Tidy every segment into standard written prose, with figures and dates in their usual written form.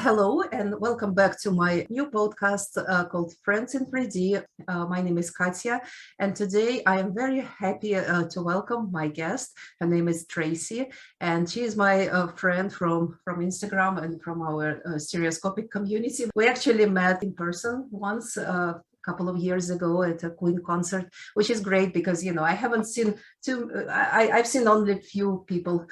Hello and welcome back to my new podcast called Friends in 3D. My name is Katya, and today I am very happy to welcome my guest. Her name is Tracy, and she is my friend from Instagram and from our stereoscopic community. We actually met in person once. Couple of years ago at a Queen concert, which is great because I haven't seen I've seen only a few people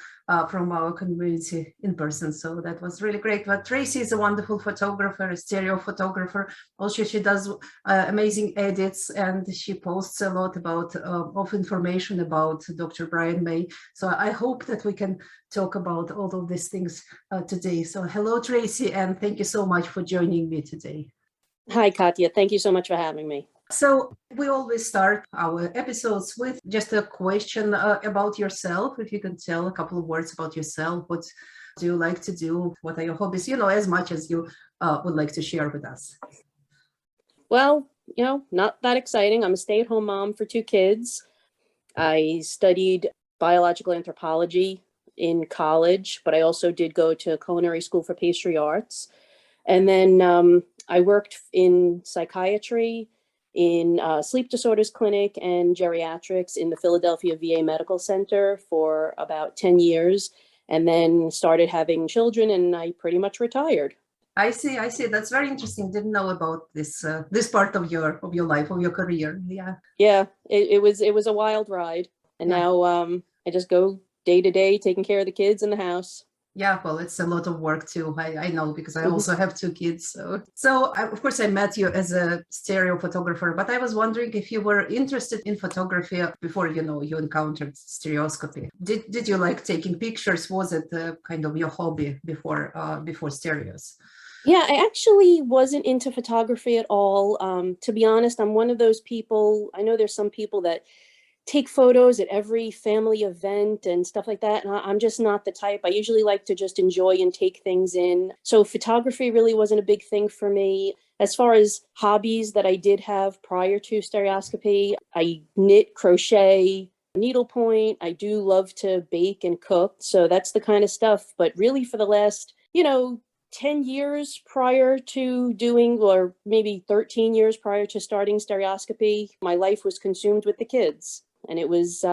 from our community in person, so that was really great. But Tracy is a wonderful photographer, a stereo photographer. Also, she does amazing edits, and she posts a lot about of information about Dr. Brian May. So I hope that we can talk about all of these things today. So hello, Tracy, and thank you so much for joining me today. Hi, Katya. Thank you so much for having me. So we always start our episodes with just a question about yourself. If you can tell a couple of words about yourself, what do you like to do? What are your hobbies? As much as you would like to share with us. Well, not that exciting. I'm a stay-at-home mom for 2 kids. I studied biological anthropology in college, but I also did go to culinary school for pastry arts. And then I worked in psychiatry, in sleep disorders clinic and geriatrics in the Philadelphia VA Medical Center for about 10 years, and then started having children, and I pretty much retired. I see. That's very interesting. Didn't know about this this part of your life, of your career. Yeah, it was a wild ride, and now I just go day to day taking care of the kids in the house. Yeah, well, it's a lot of work too. I know because I also have 2 kids. So of course, I met you as a stereo photographer, but I was wondering if you were interested in photography before, you encountered stereoscopy. Did you like taking pictures? Was it kind of your hobby before stereos? Yeah, I actually wasn't into photography at all. To be honest, I'm one of those people. I know there's some people that take photos at every family event and stuff like that. And I'm just not the type. I usually like to just enjoy and take things in. So photography really wasn't a big thing for me. As far as hobbies that I did have prior to stereoscopy, I knit, crochet, needlepoint. I do love to bake and cook. So that's the kind of stuff. But really for the last, 10 years prior to doing, or maybe 13 years prior to starting stereoscopy, my life was consumed with the kids. And it was,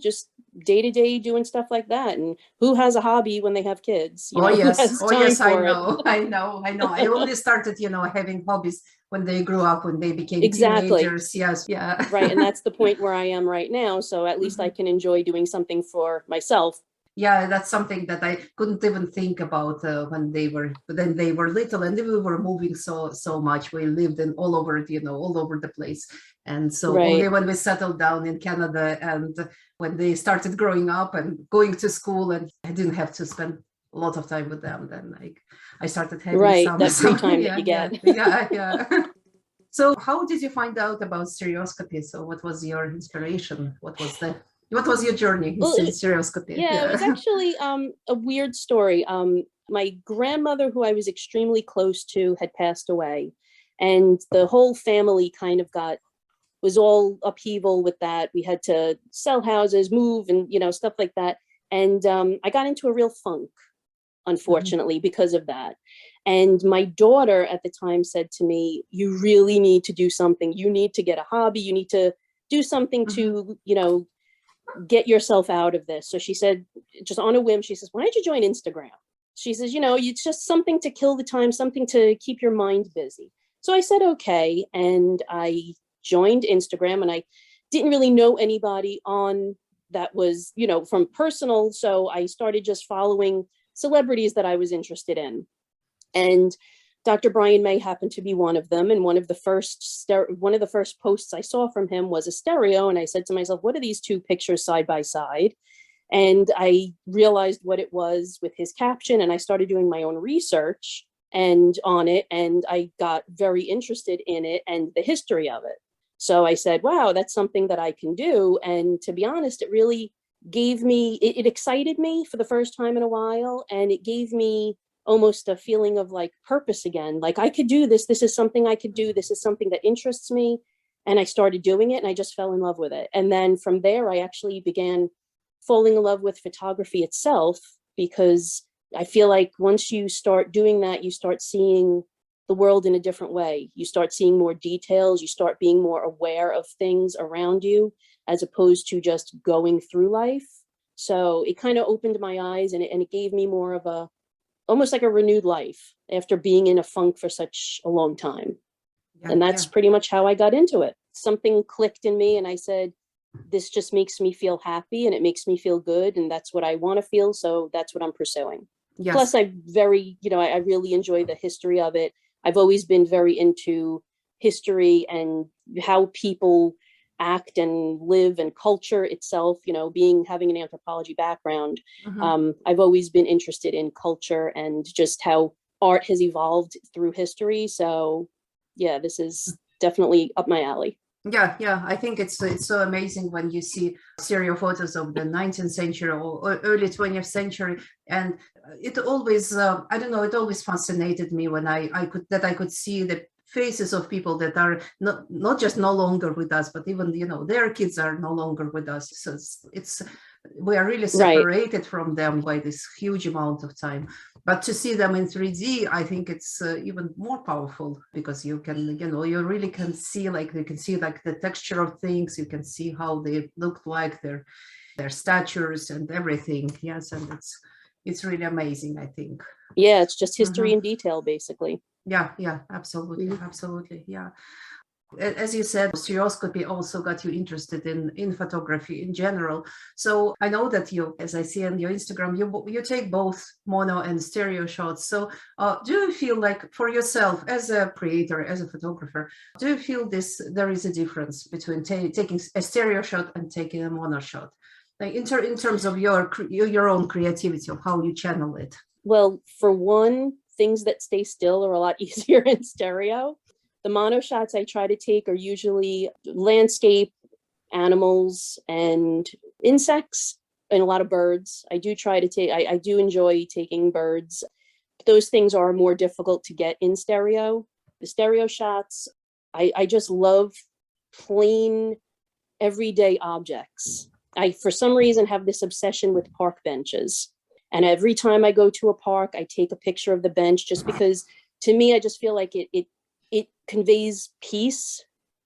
just day to day doing stuff like that. And who has a hobby when they have kids? Yes. I know. I only started, having hobbies when they grew up, when they became teenagers. Yes. Yeah. Right. And that's the point where I am right now. So at least I can enjoy doing something for myself. Yeah, that's something that I couldn't even think about when they were little, and we were moving so much. We lived in all over the place, and so only when we settled down in Canada and when they started growing up and going to school, and I didn't have to spend a lot of time with them, then I started having some free time that you get. Yeah. So how did you find out about stereoscopy? So what was your inspiration? What was your journey in stereoscopy? Yeah, it was actually a weird story. My grandmother, who I was extremely close to, had passed away, and the whole family kind of was all upheaval with that. We had to sell houses, move, and stuff like that. And I got into a real funk, unfortunately, because of that. And my daughter at the time said to me, "You really need to do something. You need to get a hobby. You need to do something to, get yourself out of this." So she said, just on a whim, she says, "Why don't you join Instagram?" She says, it's just something to kill the time, something to keep your mind busy. So I said, okay. And I joined Instagram, and I didn't really know anybody on that was, from personal. So I started just following celebrities that I was interested in. And Dr. Brian May happened to be one of them. And one of the first posts I saw from him was a stereo. And I said to myself, what are these 2 pictures side by side? And I realized what it was with his caption. And I started doing my own research on it. And I got very interested in it and the history of it. So I said, wow, that's something that I can do. And to be honest, it really gave me, it excited me for the first time in a while. And it gave me almost a feeling of like purpose again. Like I could do this. This is something I could do. This is something that interests me. And I started doing it, and I just fell in love with it. And then from there, I actually began falling in love with photography itself, because I feel like once you start doing that, you start seeing the world in a different way. You start seeing more details. You start being more aware of things around you as opposed to just going through life. So it kind of opened my eyes, and it gave me more of a, almost like a renewed life after being in a funk for such a long time. Yeah, And that's yeah. pretty much how I got into it. Something clicked in me and I said, this just makes me feel happy and it makes me feel good. And that's what I want to feel. So that's what I'm pursuing. Yes. Plus, I really enjoy the history of it. I've always been very into history and how people act and live and culture itself, having an anthropology background. Mhm. I've always been interested in culture and just how art has evolved through history. So yeah, this is definitely up my alley. Yeah, yeah. I think it's so amazing when you see serial photos of the 19th century or early 20th century, and it always I don't know, it always fascinated me when I could see the faces of people that are not just no longer with us, but even their kids are no longer with us. So it's we are really Right. separated from them by this huge amount of time. But to see them in 3D, I think it's even more powerful, because you can, you really can see, like, you can see like the texture of things. You can see how they looked like, their statures and everything. Yes, and it's really amazing, I think. Yeah, it's just history Mhm. in detail, basically. Yeah, yeah, absolutely, Mhm. absolutely, yeah. As you said, stereoscopy also got you interested in photography in general. So I know that you, as I see on your Instagram, you take both mono and stereo shots. So do you feel like, for yourself as a creator, as a photographer, do you feel there is a difference between taking a stereo shot and taking a mono shot? Like in terms of your own creativity, of how you channel it? Well, for one, things that stay still are a lot easier in stereo. The mono shots I try to take are usually landscape, animals, and insects, and a lot of birds. I do try to take, I do enjoy taking birds. Those things are more difficult to get in stereo. The stereo shots, I just love plain, everyday objects. I, for some reason, have this obsession with park benches. And every time I go to a park, I take a picture of the bench, just because, to me, I just feel like it conveys peace,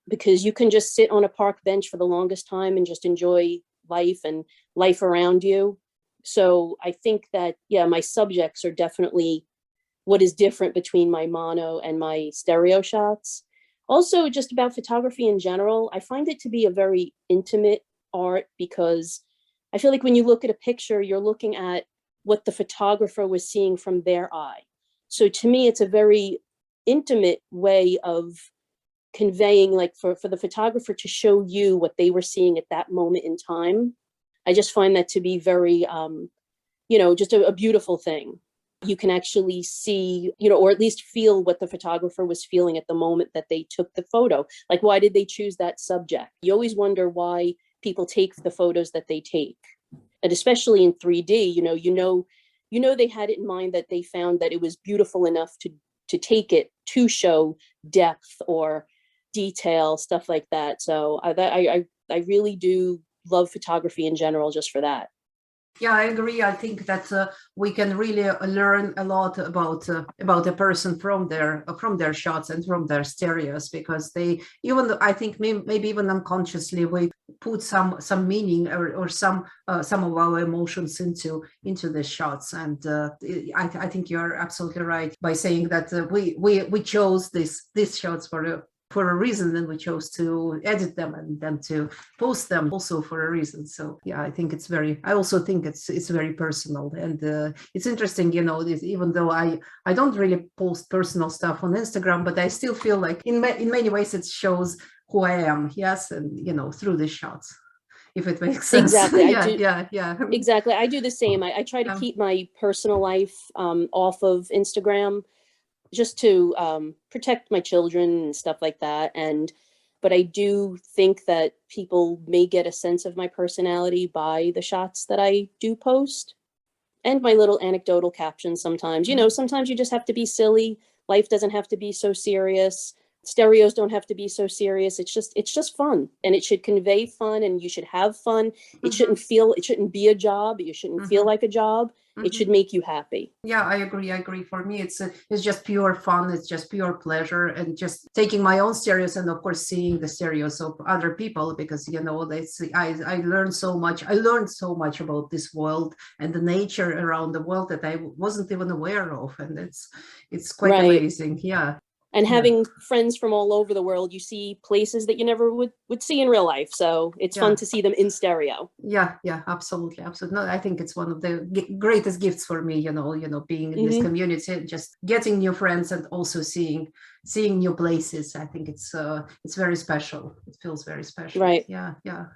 because you can just sit on a park bench for the longest time and just enjoy life and life around you. So I think that, yeah, my subjects are definitely what is different between my mono and my stereo shots. Also, just about photography in general, I find it to be a very intimate art, because I feel like when you look at a picture, you're looking at what the photographer was seeing from their eye. So to me, it's a very intimate way of conveying, like, for the photographer to show you what they were seeing at that moment in time. I just find that to be very, just a beautiful thing. You can actually see, or at least feel what the photographer was feeling at the moment that they took the photo. Like, why did they choose that subject? You always wonder why people take the photos that they take. And especially in 3D, they had it in mind, that they found that it was beautiful enough to take it to show depth or detail, stuff like that. So I really do love photography in general, just for that. Yeah, I agree. I think that we can really learn a lot about a person from their shots and from their stereos, because they, even though I think maybe even unconsciously, we put some meaning, or some of our emotions into the shots. And I think you're absolutely right by saying that we chose these shots for a reason, and we chose to edit them and then to post them also for a reason. So yeah, I also think it's very personal. And it's interesting, even though I don't really post personal stuff on Instagram, but I still feel like in many ways it shows who I am. Yes, and through the shots, if it makes sense. Exactly. I Yeah, do. yeah, yeah. Exactly. I do the same. I try to keep my personal life off of Instagram, just to protect my children and stuff like that. But I do think that people may get a sense of my personality by the shots that I do post, and my little anecdotal captions sometimes. Sometimes you just have to be silly. Life doesn't have to be so serious. Stereos don't have to be so serious. It's just fun, and it should convey fun, and you should have fun. It Mhm, shouldn't be a job. You shouldn't feel mhm. like a job. It should Mhm. make you happy. Yeah, I agree. I agree. For me, it's just pure fun. It's just pure pleasure, and just taking my own stereos, and of course seeing the stereos of other people, because I learned so much. I learned so much about this world and the nature around the world that I wasn't even aware of, and it's quite Right. amazing. Yeah, And yeah. having friends from all over the world, you see places that you never would see in real life. So it's fun Yeah, to see them in stereo. yeah, absolutely, absolutely. No, I think it's one of the greatest gifts for me, being in this Hmm. community and just getting new friends, and also seeing new places. I think it's very special. It feels very special. Right. Yeah, yeah.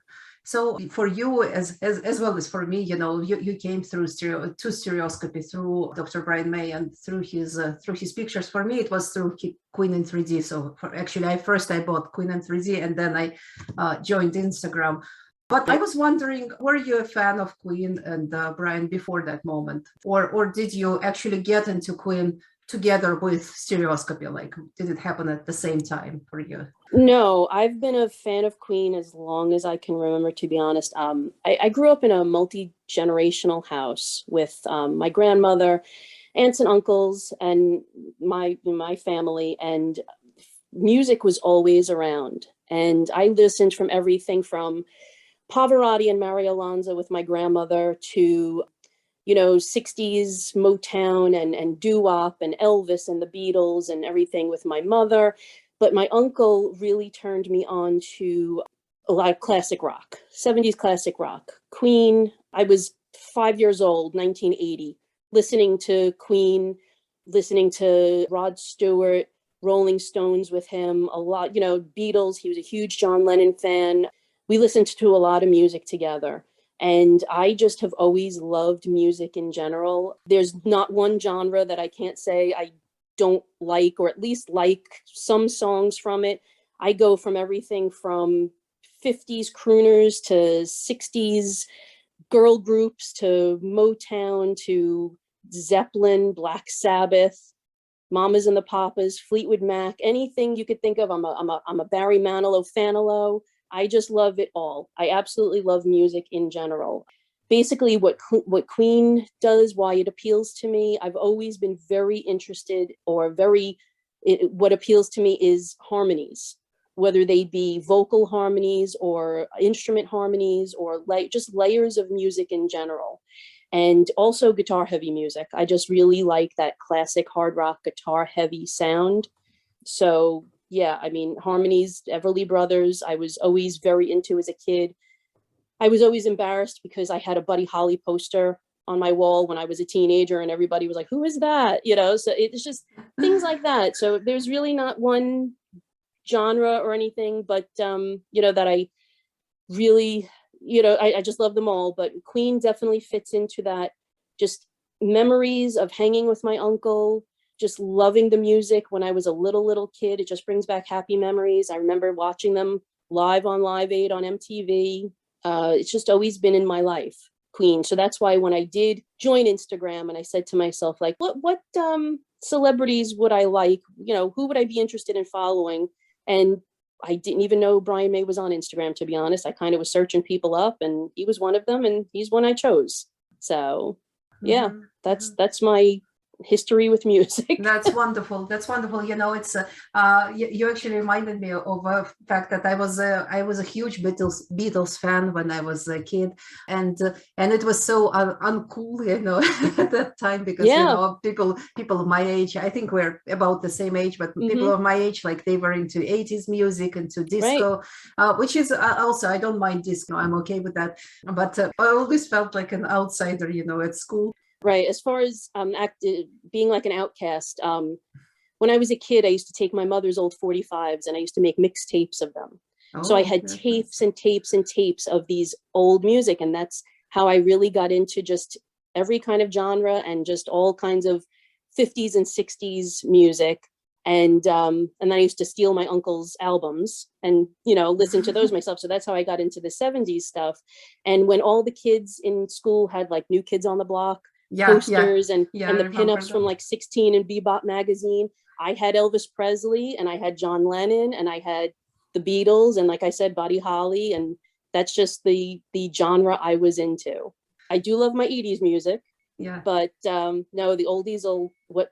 So for you, as well as for me, you came through to stereoscopy through Dr. Brian May and through his pictures. For me, it was through Queen in 3D. So actually, I bought Queen in 3D, and then I joined Instagram. But I was wondering, were you a fan of Queen and Brian before that moment, or did you actually get into Queen together with stereoscopy? Like, did it happen at the same time for you? No, I've been a fan of Queen as long as I can remember, to be honest. I grew up in a multi-generational house with my grandmother, aunts and uncles, and my family, and music was always around. And I listened from everything from Pavarotti and Mario Lanza with my grandmother to 60s Motown and doo-wop and Elvis and the Beatles and everything with my mother. But my uncle really turned me on to a lot of classic rock, 70s classic rock. Queen, I was 5 years old, 1980, listening to Queen, listening to Rod Stewart, Rolling Stones with him, a lot, Beatles. He was a huge John Lennon fan. We listened to a lot of music together. And I just have always loved music in general. There's not one genre that I can't say I don't like, or at least like some songs from it. I go from everything from 50s crooners to 60s girl groups to Motown to Zeppelin, Black Sabbath, Mamas and the Papas, Fleetwood Mac, anything you could think of. I'm a Barry Manilow fanalo. I just love it all. I absolutely love music in general. Basically, what Queen does, why it appeals to me, I've always been very interested, what appeals to me is harmonies, whether they be vocal harmonies or instrument harmonies or just layers of music in general. And also guitar heavy music. I just really like that classic hard rock guitar heavy sound. So yeah, I mean, harmonies, Everly Brothers, I was always very into as a kid. I was always embarrassed because I had a Buddy Holly poster on my wall when I was a teenager, and everybody was like, who is that? So it's just things like that. So there's really not one genre or anything, but that I really, I just love them all. But Queen definitely fits into that. Just memories of hanging with my uncle, just loving the music when I was a little kid. It just brings back happy memories. I remember watching them live on Live Aid on MTV. It's just always been in my life, Queen. So that's why when I did join Instagram, and I said to myself, like, what celebrities would I like? Who would I be interested in following? And I didn't even know Brian May was on Instagram, to be honest. I kind of was searching people up, and he was one of them, and he's one I chose. So yeah, Mhm, that's mhm. that's my history with music. That's wonderful. That's wonderful. It's you actually reminded me of a fact that I was a huge Beatles fan when I was a kid, and it was so uncool, at that time, because Yeah. people of my age, I think we're about the same age, but people Hmm. of my age, like, they were into 80s music, into Right. disco, which is also, I don't mind disco. I'm okay with that, but I always felt like an outsider, at school. Right. As far as being like an outcast, when I was a kid, I used to take my mother's old 45s and I used to make mixtapes of them. So I Oh, had that's nice. tapes and tapes and tapes of these old music. And that's how I really got into just every kind of genre and just all kinds of 50s and 60s music. And I used to steal my uncle's albums and, listen to those myself. So that's how I got into the 70s stuff. And when all the kids in school had like New Kids on the Block Yeah, yeah, posters and yeah, I and the remember pinups from that. like 16 and Bebop magazine, I had Elvis Presley and I had John Lennon and I had the Beatles and, like I said, Buddy Holly, and that's just the genre I was into. I do love my 80s music. Yeah. But no, the oldies will, what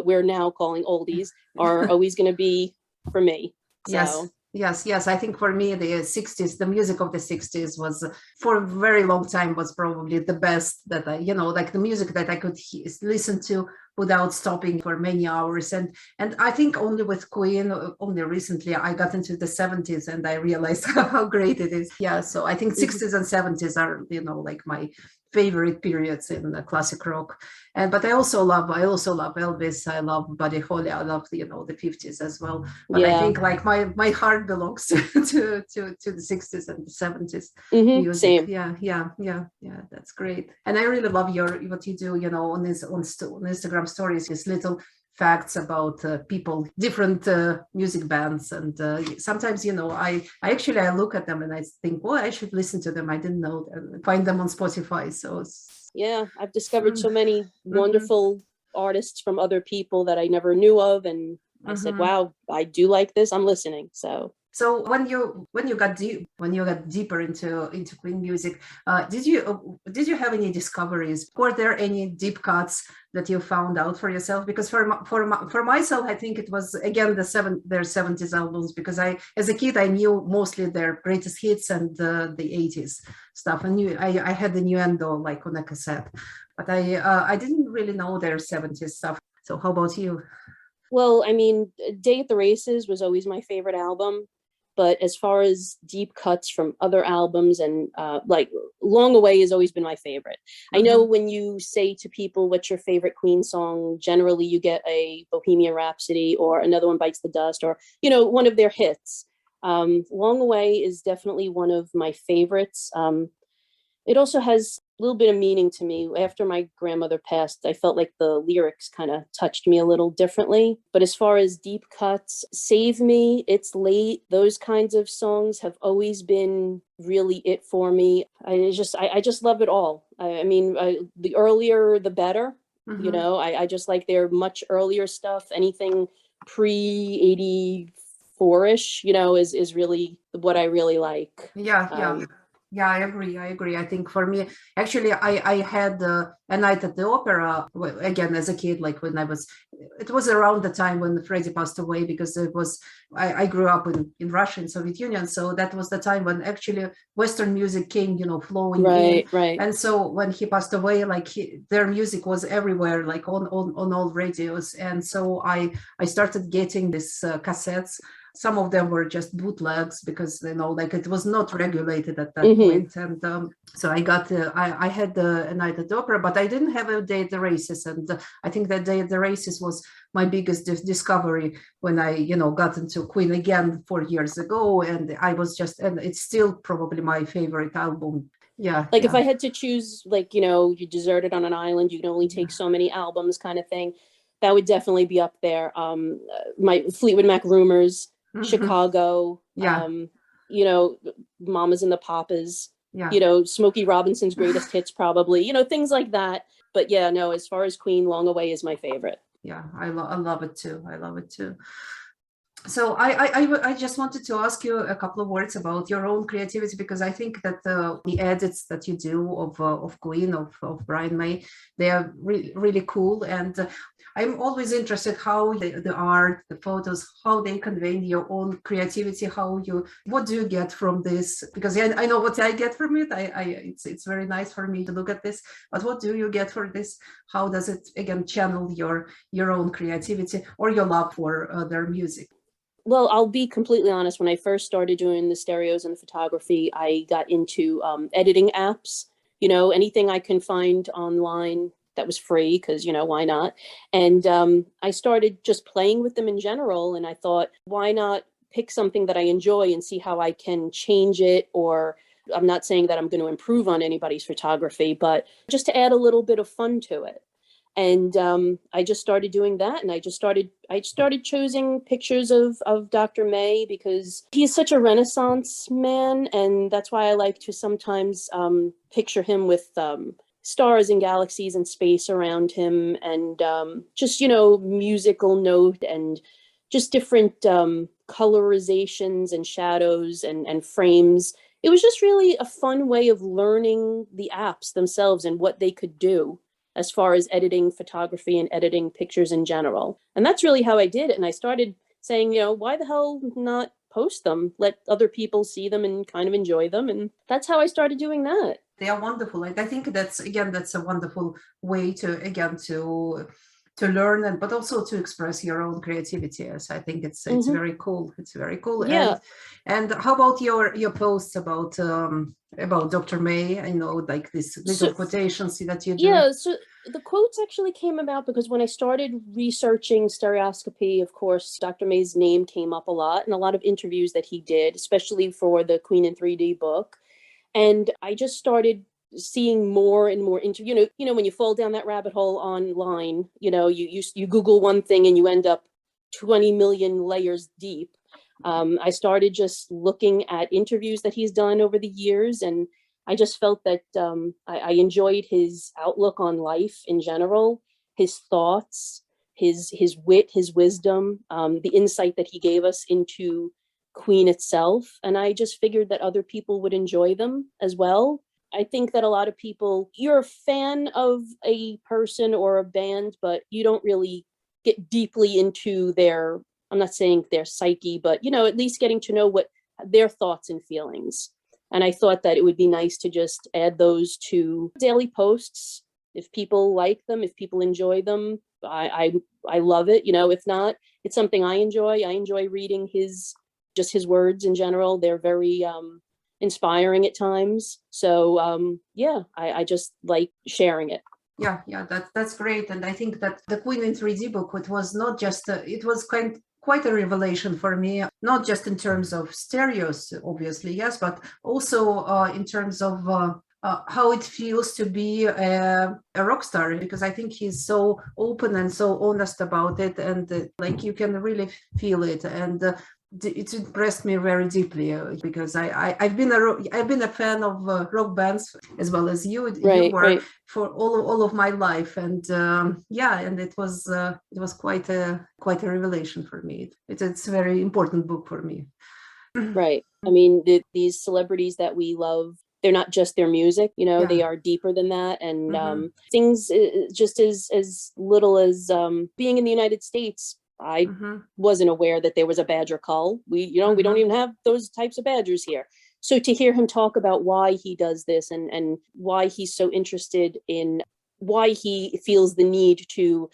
we're now calling oldies are always going to be for me. Yes, So yes. I think for me, the 60s, the music of the 60s was, for a very long time, was probably the best that like the music that I could listen to without stopping for many hours. And I think only with Queen, only recently I got into the 70s and I realized how great it is. Yeah, so I think 60s and 70s are, like my favorite periods in the classic rock. And but I also love Elvis. I love Buddy Holly. I love the 50s as well. But I yeah. think like my heart belongs to the 60s and the 70s music. Same. Yeah. That's great. And I really love what you do. On Instagram stories, these little facts about people, different music bands, and sometimes I look at them and I think, well, I should listen to them. I didn't know them. Find them on Spotify. So Yeah, I've discovered so many mhm, wonderful artists from other people that I never knew of, and I said, mhm. wow, I do like this, I'm listening. So when you got deeper into Queen music, did you have any discoveries? Were there any deep cuts that you found out for yourself? Because for myself, I think it was again their 70s albums, because I, as a kid, I knew mostly their greatest hits and the 80s stuff. And I had the Nuendo like on a cassette, but I didn't really know their 70s stuff. So how about you? Well, I mean, Day at the Races was always my favorite album. But as far as deep cuts from other albums, and like Long Away has always been my favorite. I know Mm-hmm. when you say to people, what's your favorite Queen song? Generally, you get a Bohemian Rhapsody or Another One Bites the Dust, or, one of their hits. Long Away is definitely one of my favorites. It also has a little bit of meaning to me. After my grandmother passed, I felt like the lyrics kind of touched me a little differently. But as far as deep cuts, Save Me, It's Late, those kinds of songs have always been really it for me. I just love it all. I mean, the earlier, the better. Mm-hmm. I just like their much earlier stuff. Anything pre 84ish, is really what I really like. Yeah. Yeah, I agree. I think for me, actually, I had a night at the opera, well, again as a kid, like when it was around the time when Freddie passed away, because I grew up in Russia, in Soviet Union, so that was the time when actually Western music came, flowing in. Right, right. And so when he passed away, like their music was everywhere, like on all radios. And so I started getting these cassettes. Some of them were just bootlegs, because like it was not regulated at that point. And so I had a night at the opera, but I didn't have a Day at the Races. And I think that Day at the Races was my biggest discovery when I got into Queen again 4 years ago. And and it's still probably my favorite album. Yeah, Like if yeah. I had to choose, like, you deserted on an island, you can only take so many albums kind of thing, that would definitely be up there. My Fleetwood Mac Rumors, Mhm. Chicago, Yeah, you know, Mamas and the Papas, yeah. Smokey Robinson's greatest hits, probably, things like that. But yeah, no, as far as Queen, Long Away is my favorite. Yeah, I love it too. I love it too. So I just wanted to ask you a couple of words about your own creativity, because I think that the edits that you do of Queen, of Brian May, they are really cool. And I'm always interested how the art, the photos, how they convey your own creativity. What do you get from this? Because I know what I get from it. It's very nice for me to look at this. But what do you get for this? How does it again channel your own creativity or your love for their music? Well, I'll be completely honest. When I first started doing the stereos and the photography, I got into editing apps, anything I can find online that was free, because, why not? And I started just playing with them in general. And I thought, why not pick something that I enjoy and see how I can change it? Or I'm not saying that I'm going to improve on anybody's photography, but just to add a little bit of fun to it. And I just started doing that, and I started choosing pictures of Dr. May, because he's such a Renaissance man, and that's why I like to sometimes picture him with stars and galaxies and space around him, and just musical note, and just different colorizations and shadows and frames. It was just really a fun way of learning the apps themselves and what they could do. as far as editing photography and editing pictures in general. And that's really how I did it. And I started saying, why the hell not post them? Let other people see them and kind of enjoy them. And that's how I started doing that. They are wonderful. And I think that's a wonderful way to learn, but also to express your own creativity. Yes, I think it's very cool. It's very cool. Yeah. And how about your posts about Dr. May? Like these little quotations that you do. Yeah. So the quotes actually came about because when I started researching stereoscopy, of course, Dr. May's name came up a lot in a lot of interviews that he did, especially for the Queen in 3D book. And I just started seeing more and more when you fall down that rabbit hole online, you Google one thing and you end up 20 million layers deep. I started just looking at interviews that he's done over the years, and I just felt that I enjoyed his outlook on life in general, his thoughts, his wit, his wisdom, the insight that he gave us into Queen itself. And I just figured that other people would enjoy them as well. I think that a lot of people, you're a fan of a person or a band, but you don't really get deeply into their, I'm not saying their psyche, but, at least getting to know what their thoughts and feelings. And I thought that it would be nice to just add those to daily posts. If people like them, if people enjoy them, I love it. If not, it's something I enjoy. I enjoy reading his words in general. They're very, inspiring at times. So I just like sharing it. Yeah, that's great. And I think that the Queen in 3D book, it was not just it was quite a revelation for me, not just in terms of stereos, obviously, yes, but also in terms of how it feels to be a rock star, because I think he's so open and so honest about it, and like you can really feel it. And it impressed me very deeply because I've been a fan of rock bands as well as you were for all of my life, and and it was quite a revelation for me. It's a very important book for me. Right. I mean, these celebrities that we love, they're not just their music, they are deeper than that. And things just as little as being in the United States. I wasn't aware that there was a badger cull. We don't even have those types of badgers here. So to hear him talk about why he does this and why he's so interested in why he feels the need to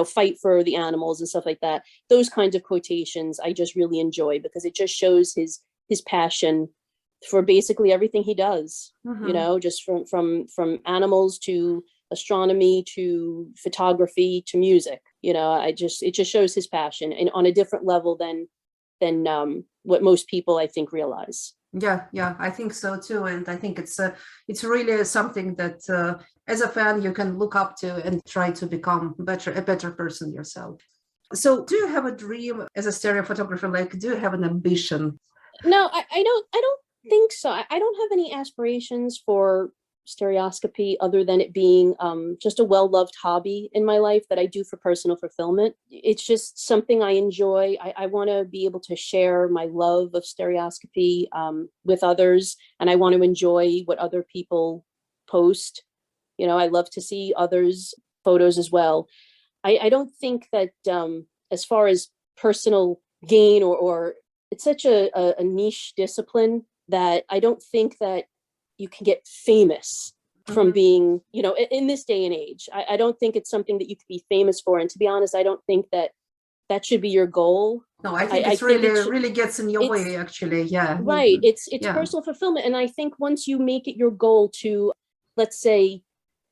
fight for the animals and stuff like that, those kinds of quotations I just really enjoy, because it just shows his passion for basically everything he does, just from animals to astronomy to photography to music. It just shows his passion, and on a different level than what most people I think realize. Yeah, I think so too. And I think it's really something that as a fan you can look up to and try to become a better person yourself. So do you have a dream as a stereo photographer? Like, do you have an ambition? No, I don't think so. I don't have any aspirations for stereoscopy other than it being just a well-loved hobby in my life that I do for personal fulfillment. It's just something I enjoy. I want to be able to share my love of stereoscopy with others, and I want to enjoy what other people post. I love to see others' photos as well. I don't think that as far as personal gain or it's such a niche discipline that I don't think that you can get famous from being, in this day and age. I don't think it's something that you could be famous for. And to be honest, I don't think that should be your goal. No, I think it's really gets in your way, actually. Yeah. Right. It's personal fulfillment. And I think once you make it your goal to, let's say,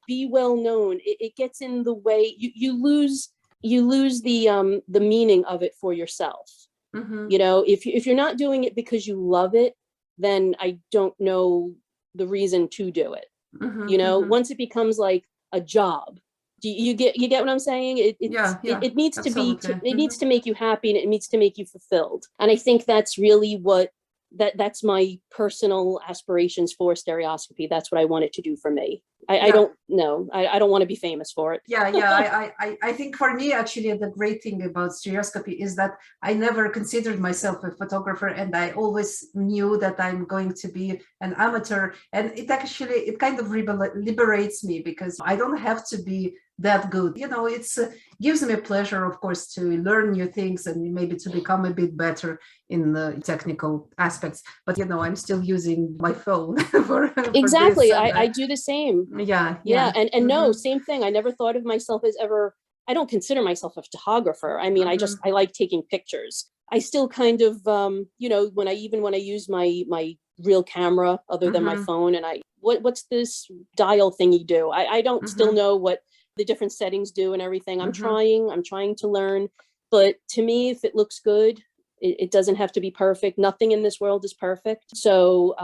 be well known, it gets in the way. You lose the meaning of it for yourself. If you're not doing it because you love it, then I don't know the reason to do it. Once it becomes like a job, you get what I'm saying? It needs absolutely. To be it needs to make you happy, and it needs to make you fulfilled. And I think that's really what that's my personal aspirations for stereoscopy. That's what I want it to do for me. I don't know. I don't want to be famous for it. I think for me, actually, the great thing about stereoscopy is that I never considered myself a photographer, and I always knew that I'm going to be an amateur. And it kind of liberates me, because I don't have to be that good. It's gives me pleasure, of course, to learn new things and maybe to become a bit better in the technical aspects. But I'm still using my phone for Exactly. this. I do the same. Yeah. And no, same thing. I never thought of myself as ever. I don't consider myself a photographer. I mean, I like taking pictures. I still kind of, when I use my real camera other than my phone, and what's this dial thing you do? I don't still know what the different settings do and everything. I'm trying to learn. But to me, if it looks good, it doesn't have to be perfect. Nothing in this world is perfect. So,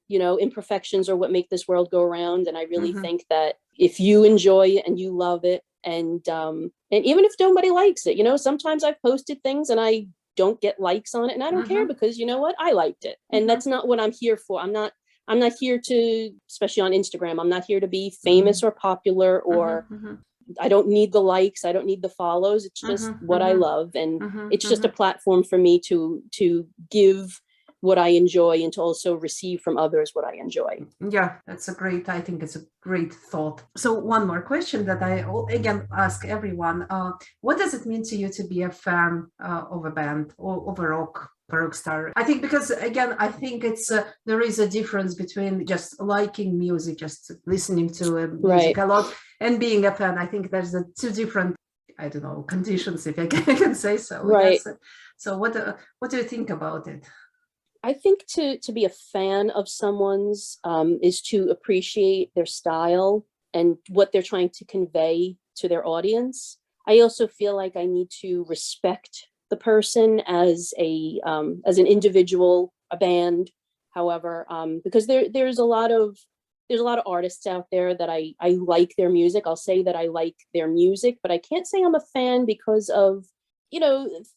imperfections are what make this world go around. And I really think that if you enjoy it and you love it, and even if nobody likes it, sometimes I've posted things and I don't get likes on it, and I don't care, because you know what? I liked it. And that's not what I'm here for. I'm not here to, especially on Instagram, I'm not here to be famous or popular, or I don't need the likes. I don't need the follows. It's just what I love. And it's just a platform for me to give what I enjoy and to also receive from others what I enjoy. Yeah, I think it's a great thought. So one more question that I again ask everyone. What does it mean to you to be a fan of a band or of a rock star? I think because, again, I think it's there is a difference between just liking music, just listening to music a lot, and being a fan. I think there's two different, I don't know, conditions, if I can say so. Right. Yes. So what do you think about it? I think to be a fan of someone's is to appreciate their style and what they're trying to convey to their audience. I also feel like I need to respect the person as an individual, a band, however, because there's a lot of artists out there that I like their music. I'll say that I like their music, but I can't say I'm a fan because of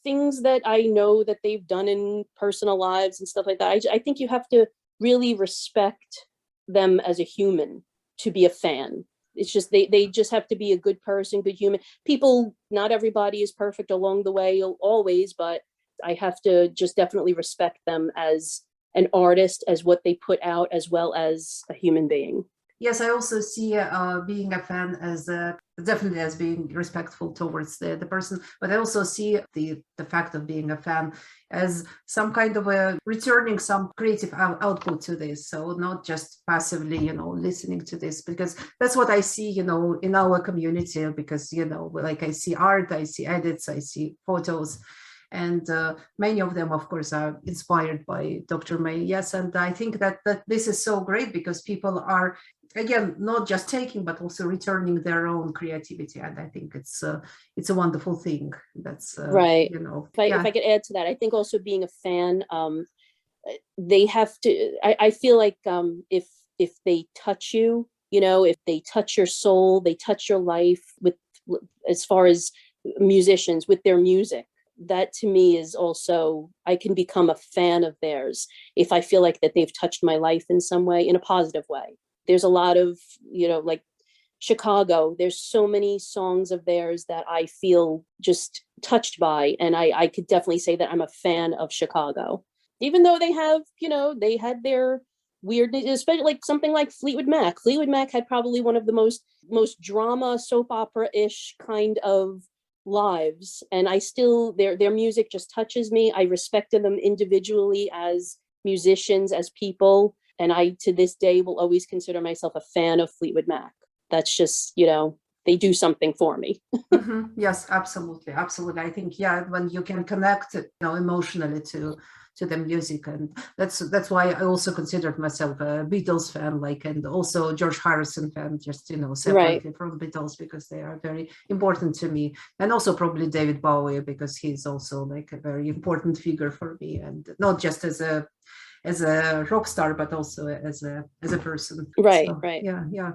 things that I know that they've done in personal lives and stuff like that. I think you have to really respect them as a human to be a fan. It's just they just have to be a good person, good human. People, not everybody is perfect along the way always, but I have to just definitely respect them as an artist, as what they put out, as well as a human being. Yes, I also see being a fan as definitely as being respectful towards the person, but I also see the fact of being a fan as some kind of a returning some creative output to this. So not just passively, listening to this, because that's what I see, in our community, because, like I see art, I see edits, I see photos. And many of them, of course, are inspired by Dr. May. Yes, and I think that this is so great, because people are, again, not just taking, but also returning their own creativity. And I think it's a wonderful thing. That's right. If I could add to that, I think also being a fan, they have to. I feel like if they touch you, if they touch your soul, they touch your life with, as far as musicians, with their music. That to me is also, I can become a fan of theirs if I feel like that they've touched my life in some way, in a positive way. There's a lot of, like Chicago, there's so many songs of theirs that I feel just touched by. And I could definitely say that I'm a fan of Chicago, even though they have, they had their weirdness, especially like something like Fleetwood Mac. Fleetwood Mac had probably one of the most drama, soap opera-ish kind of lives, and I still, their music just touches me. I respected them individually as musicians, as people, and I to this day will always consider myself a fan of Fleetwood Mac. That's just, they do something for me. Yes, absolutely. I think, when you can connect, emotionally to the music, and that's why I also considered myself a Beatles fan, and also George Harrison fan, just separately from Beatles, because they are very important to me, and also probably David Bowie, because he's also like a very important figure for me, and not just as a rock star, but also as a person. Right. So, right. Yeah.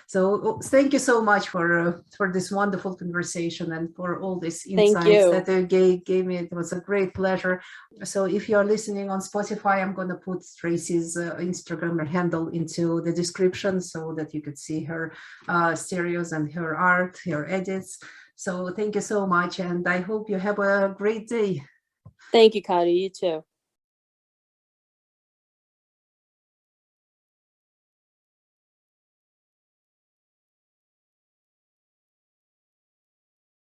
So thank you so much for this wonderful conversation and for all these Thank insights you. that you gave me. It was a great pleasure. So if you are listening on Spotify, I'm going to put Tracy's Instagram handle into the description so that you could see her stereos and her art, her edits. So thank you so much, and I hope you have a great day. Thank you, Katya. You too.